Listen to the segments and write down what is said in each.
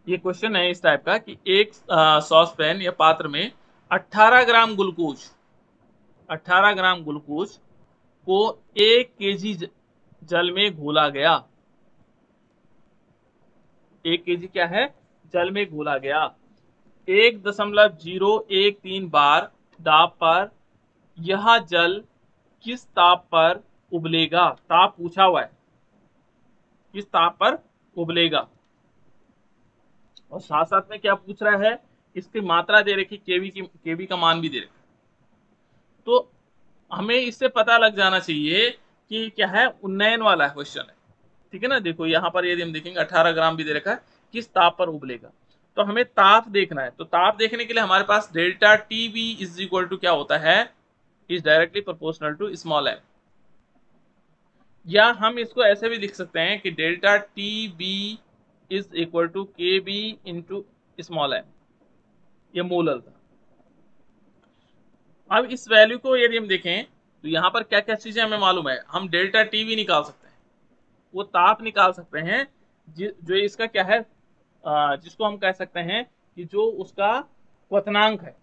ये क्वेश्चन है इस टाइप का कि एक सॉस पैन या पात्र में 18 ग्राम ग्लूकोज 18 ग्राम ग्लूकोज को 1 केजी जल में घोला गया। 1 केजी क्या है? जल में घोला गया। 1.013 बार दाब पर यह जल किस ताप पर उबलेगा? ताप पूछा हुआ है, किस ताप पर उबलेगा। और साथ साथ में क्या पूछ रहा है, इसकी मात्रा दे रखी, केवी का मान भी दे रखा। तो हमें इससे पता लग जाना चाहिए कि क्या है, उन्नयन वाला क्वेश्चन है, ठीक है ना। देखो यहाँ पर यदि हम देखेंगे 18 ग्राम भी दे रखा है, किस ताप पर उबलेगा। तो हमें ताप देखना है। तो ताप देखने के लिए हमारे पास delta T B is equal to क्या होता है, is directly proportional to small m. या हम इसको ऐसे भी लिख सकते हैं कि delta T B is equal to K B into small m, ये मोलर था। अब इस वैल्यू को यदि हम देखें तो यहाँ पर क्या क्या चीजें हमें मालूम है। हम डेल्टा टी भी निकाल सकते हैं, वो ताप निकाल सकते हैं जो इसका क्या है, जिसको हम कह सकते हैं कि जो उसका क्वथनांक है,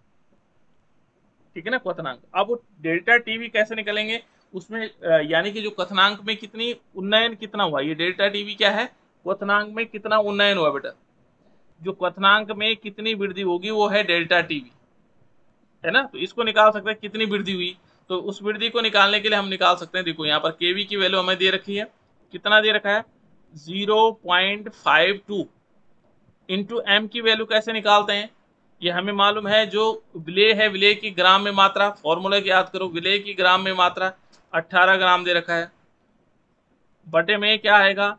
ठीक है ना, क्वथनांक। अब वो डेल्टा टी भी कैसे निकलेंगे उसमें, यानी कि जो क्वथनांक में कितनी उन्नयन कितना हुआ, ये डेल्टा टी भी क्या है, क्वथनांक में कितना उन्नयन हुआ बेटा। जो क्वथनांक में कितनी वृद्धि होगी वो है डेल्टा टी भी, है ना। तो इसको निकाल सकते हैं कितनी वृद्धि हुई। तो उस वृद्धि को निकालने के लिए हम निकाल सकते हैं, देखो यहाँ पर केवी की वैल्यू हमें दे रखी है, कितना दे रखा है 0.52 इंटू एम की वैल्यू कैसे निकालते हैं, ये हमें मालूम है। जो विलेय है, विलेय की ग्राम में मात्रा, फॉर्मूला की याद करो, विलेय की ग्राम में मात्रा 18 ग्राम दे रखा है, बटे में क्या आएगा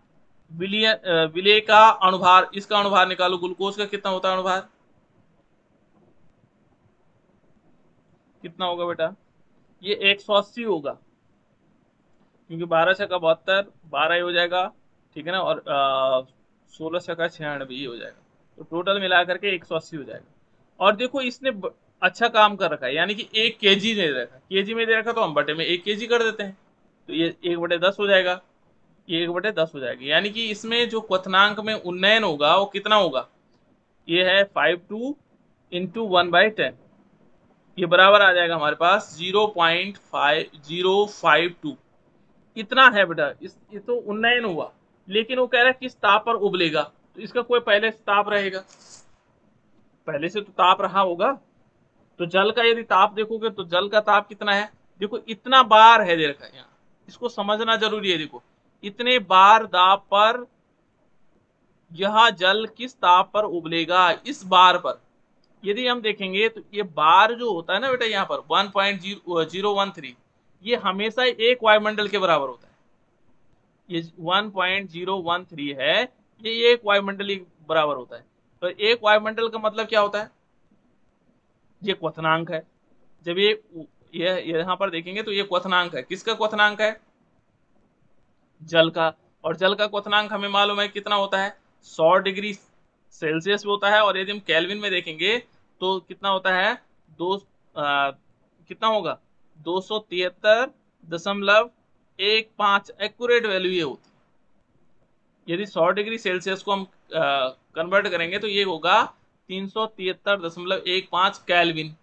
विलेय का अणुभार, इसका अणुभार निकालो, ग्लूकोज का कितना होता है अणुभार, कितना होगा बेटा, ये 180 होगा, क्योंकि 12 छक्का 72, 12 ही हो जाएगा, ठीक है ना, और 16 छक्का 96 हो जाएगा। तो टोटल मिलाकर के 180 हो जाएगा। और देखो इसने अच्छा काम कर रखा है, यानी कि 1 केजी दे रखा, केजी में दे रखा तो हम बटे में 1 केजी कर देते हैं, तो ये 1/10 हो जाएगा, ये 1/10 हो जाएगी। यानी कि इसमें जो क्वथनांक में उन्नयन होगा वो कितना होगा, ये है 52 इंटू 1/10, ये बराबर आ जाएगा हमारे पास 0.5052। इतना है बेटा। ये तो उन्नयन हुआ, लेकिन वो कह रहा है किस ताप पर उबलेगा। तो इसका कोई पहले से ताप रहेगा, पहले से तो ताप रहा होगा। तो जल का यदि ताप देखोगे तो जल का ताप कितना है, देखो इतना बार है दे रखा है यहाँ, इसको समझना जरूरी है। देखो इतने बार दाब पर यह जल किस ताप पर उबलेगा, इस बार पर यदि हम देखेंगे तो ये बार जो होता है ना बेटा, यहाँ पर 1.013, ये हमेशा एक वायुमंडल के बराबर होता है। ये 1.013 है, ये एक वायुमंडल के बराबर होता है। तो एक वायुमंडल का मतलब क्या होता है, ये क्वथनांक है। जब ये यहाँ पर देखेंगे तो ये क्वथनांक है, किसका क्वथनांक है, जल का। और जल का क्वथनांक हमें मालूम है कितना होता है, 100 डिग्री सेल्सियस में होता है। और यदि हम केल्विन में देखेंगे तो कितना होता है, कितना होगा 273.15 एक्यूरेट वैल्यू ये होती है। यदि 100 डिग्री सेल्सियस को हम कन्वर्ट करेंगे तो ये होगा 373.15 केल्विन।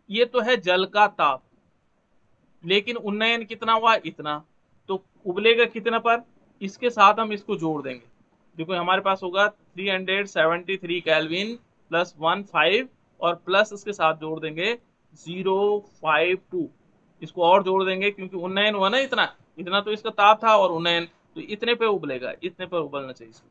ये तो है जल का ताप, लेकिन उन्नयन कितना हुआ, इतना। तो उबलेगा कितना पर, इसके साथ हम इसको जोड़ देंगे। देखो हमारे पास होगा 373 केल्विन प्लस 15 और प्लस इसके साथ जोड़ देंगे 052, इसको और जोड़ देंगे क्योंकि उन्नयन हुआ ना इतना, इतना तो इसका ताप था और उन्नयन, तो इतने पे उबलेगा, इतने पर उबलना चाहिए इसको,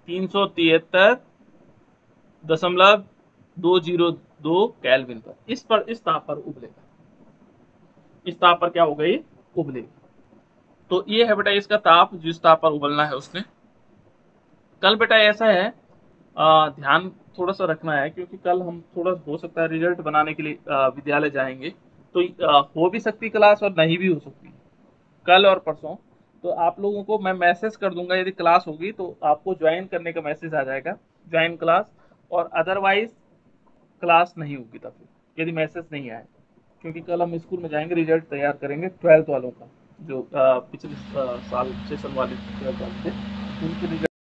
373.202 केल्विन पर, इस ताप पर उबलेगा, इस ताप पर क्या हो गई, उबलेगा। तो ये है बेटा इसका ताप, जिस ताप पर उबलना है उसने। कल बेटा ऐसा है, ध्यान थोड़ा सा रखना है, क्योंकि कल हम थोड़ा हो सकता है रिजल्ट बनाने के लिए विद्यालय जाएंगे। तो हो भी सकती क्लास और नहीं भी हो सकती कल और परसों। तो आप लोगों को मैं मैसेज कर दूंगा, यदि क्लास होगी तो आपको ज्वाइन करने का मैसेज आ जाएगा, ज्वाइन क्लास। और अदरवाइज क्लास नहीं होगी तब, यदि मैसेज नहीं आए, क्योंकि कल हम स्कूल में जाएंगे, रिजल्ट तैयार करेंगे 12th वालों का, जो पिछले साल सेशन वाले 12th वाले थे, उनके रिजल्ट